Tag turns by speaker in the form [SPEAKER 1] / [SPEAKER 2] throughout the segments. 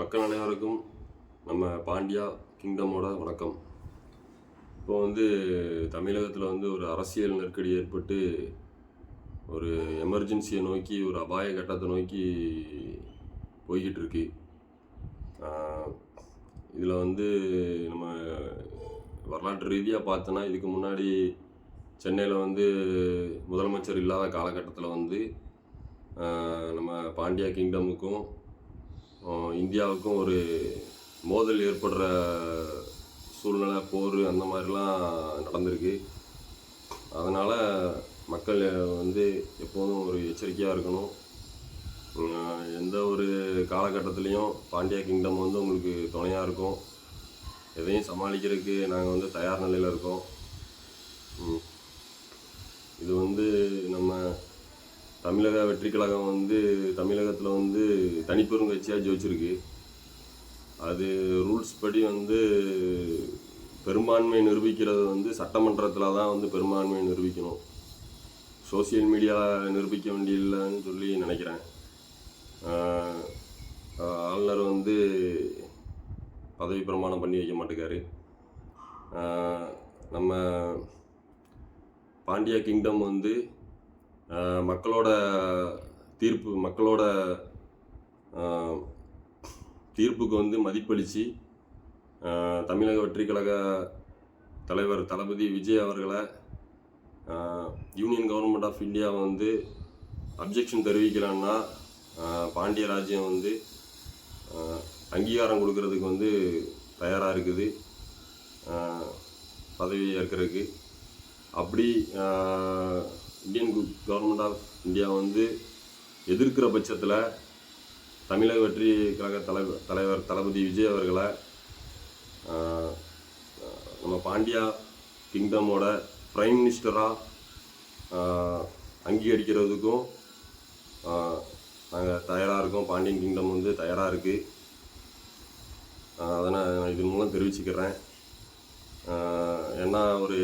[SPEAKER 1] மக்கள் அனைவருக்கும் நம்ம பாண்டியா கிங்டமோட வணக்கம். இப்போ தமிழகத்தில் ஒரு அரசியல் நெருக்கடி ஏற்பட்டு ஒரு எமர்ஜென்சியை நோக்கி ஒரு அபாய கட்டத்தை நோக்கி போய்கிட்டு இருக்கு. இதில் நம்ம வரலாற்று ரீதியாக பார்த்தோன்னா, இதுக்கு முன்னாடி சென்னையில் முதலமைச்சர் இல்லாத காலகட்டத்தில் நம்ம பாண்டியா கிங்டமுக்கும் இந்தியாவுக்கும் ஒரு மோதல் ஏற்படுற சூழ்நிலை, போர் அந்த மாதிரிலாம் நடந்திருக்கு. அதனால் மக்கள் எப்போதும் ஒரு எச்சரிக்கையாக இருக்கணும். எந்த ஒரு காலகட்டத்துலேயும் பாண்டியா கிங்டம் உங்களுக்கு துணையாக இருக்கும். எதையும் சமாளிக்கிறதுக்கு நாங்கள் தயார் நிலையில் இருக்கோம். இது நம்ம தமிழக வெற்றி கழகம் தமிழகத்தில் தனிப்பெரும் கட்சியாக ஜெயிச்சிருக்கு. அது ரூல்ஸ் படி பெரும்பான்மை நிரூபிக்கிறது சட்டமன்றத்தில் தான் பெரும்பான்மை நிரூபிக்கணும். சோசியல் மீடியாவில் நிரூபிக்க வேண்டியதில்லைன்னு சொல்லி நினைக்கிறேன். ஆளுநர் பதவி பிரமாணம் பண்ணி வைக்க மாட்டேங்காரு. நம்ம பாண்டியா கிங்டம் மக்களோட தீர்ப்புக்கு மதிப்பளித்து தமிழக வெற்றி கழக தலைவர் தளபதி விஜய் அவர்களை union government of India objection தெரிவிக்கலான்னா பாண்டிய ராஜ்யம் அங்கீகாரம் கொடுக்கறதுக்கு தயாராக இருக்குது பதவி ஏற்கிறதுக்கு. அப்படி இந்தியன் கவர்மெண்ட் ஆஃப் இந்தியா எதிர்க்கிற பட்சத்தில் தமிழக வெற்றி கழக தலைவர் தளபதி விஜய் அவர்களை நம்ம பாண்டியா கிங்டமோட பிரைம் மினிஸ்டராக அங்கீகரிக்கிறதுக்கும் நாங்கள் தயாராக இருக்கோம். பாண்டியன் கிங்டம் தயாராக இருக்குது. அதை நான் இதன் மூலம் தெரிவிச்சுக்கிறேன். ஏன்னா ஒரு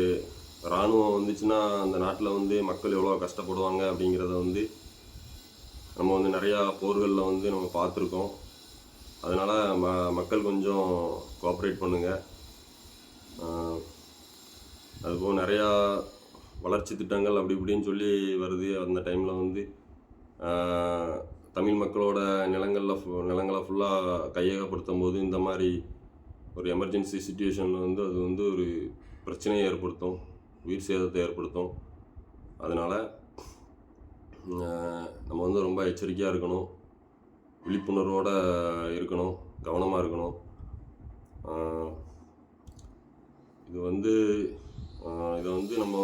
[SPEAKER 1] இராணுவம் வந்துச்சுன்னா அந்த நாட்டில் மக்கள் எவ்வளோ கஷ்டப்படுவாங்க அப்படிங்கிறத நம்ம நிறையா போர்களில் நம்ம பார்த்துருக்கோம். அதனால் மக்கள் கொஞ்சம் கோஆப்ரேட் பண்ணுங்கள். அதுபோல் நிறையா வளர்ச்சி திட்டங்கள் அப்படி இப்படின்னு சொல்லி வருது. அந்த டைமில் தமிழ் மக்களோட நிலங்களை ஃபுல்லாக கையகப்படுத்தும் போது இந்த மாதிரி ஒரு எமர்ஜென்சி சுச்சுவேஷனில் அது ஒரு பிரச்சனையை ஏற்படுத்தும், உயிர் சேதத்தை ஏற்படுத்தும். அதனால் நம்ம ரொம்ப எச்சரிக்கையாக இருக்கணும், விழிப்புணர்வோடு இருக்கணும், கவனமாக இருக்கணும். இதை நம்ம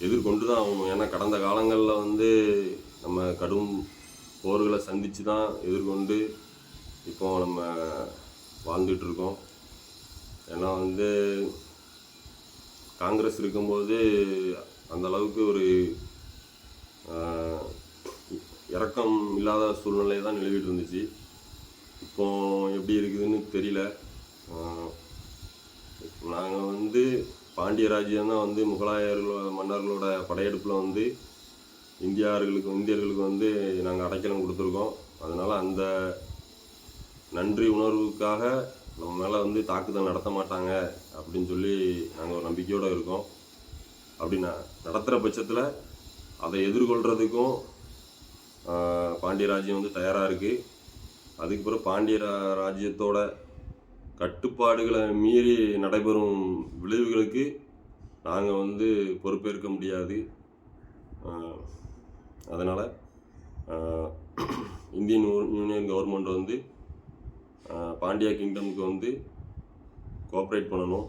[SPEAKER 1] எதிர்கொண்டு தான் ஆகணும். ஏன்னா கடந்த காலங்களில் நம்ம கடும் போர்களை சந்தித்து தான் எதிர்கொண்டு இப்போ நம்ம வாழ்ந்துகிட்ருக்கோம். ஏன்னா காங்கிரஸ் இருக்கும்போது அந்தளவுக்கு ஒரு இரக்கம் இல்லாத சூழ்நிலை தான் நிலவிட்டு இருந்துச்சு. இப்போ எப்படி இருக்குதுன்னு தெரியல. நாங்கள் பாண்டிய ராஜ்யம் தான் மன்னர்களோட படையெடுப்பில் இந்தியர்களுக்கு நாங்கள் அடைக்கலம் கொடுத்துருக்கோம். அதனால் அந்த நன்றி உணர்வுக்காக நம்ம மேலே தாக்குதல் நடத்த மாட்டாங்க அப்படின்னு சொல்லி நாங்கள் ஒரு நம்பிக்கையோடு இருக்கோம். அப்படி நடத்துகிற பட்சத்தில் அதை எதிர்கொள்கிறதுக்கும் பாண்டிய ராஜ்யம் தயாராக இருக்குது. அதுக்கு பிறகு பாண்டிய ராஜ்யத்தோட கட்டுப்பாடுகளை மீறி நடைபெறும் விளைவுகளுக்கு நாங்கள் பொறுப்பேற்க முடியாது. அதனால் இந்தியன் யூனியன் கவர்மெண்ட் பாண்டியா கிங்டமுக்கு கோஆப்ரேட் பண்ணணும்.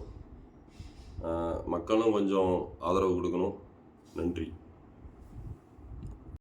[SPEAKER 1] மக்களும் கொஞ்சம் ஆதரவு கொடுக்கணும். நன்றி.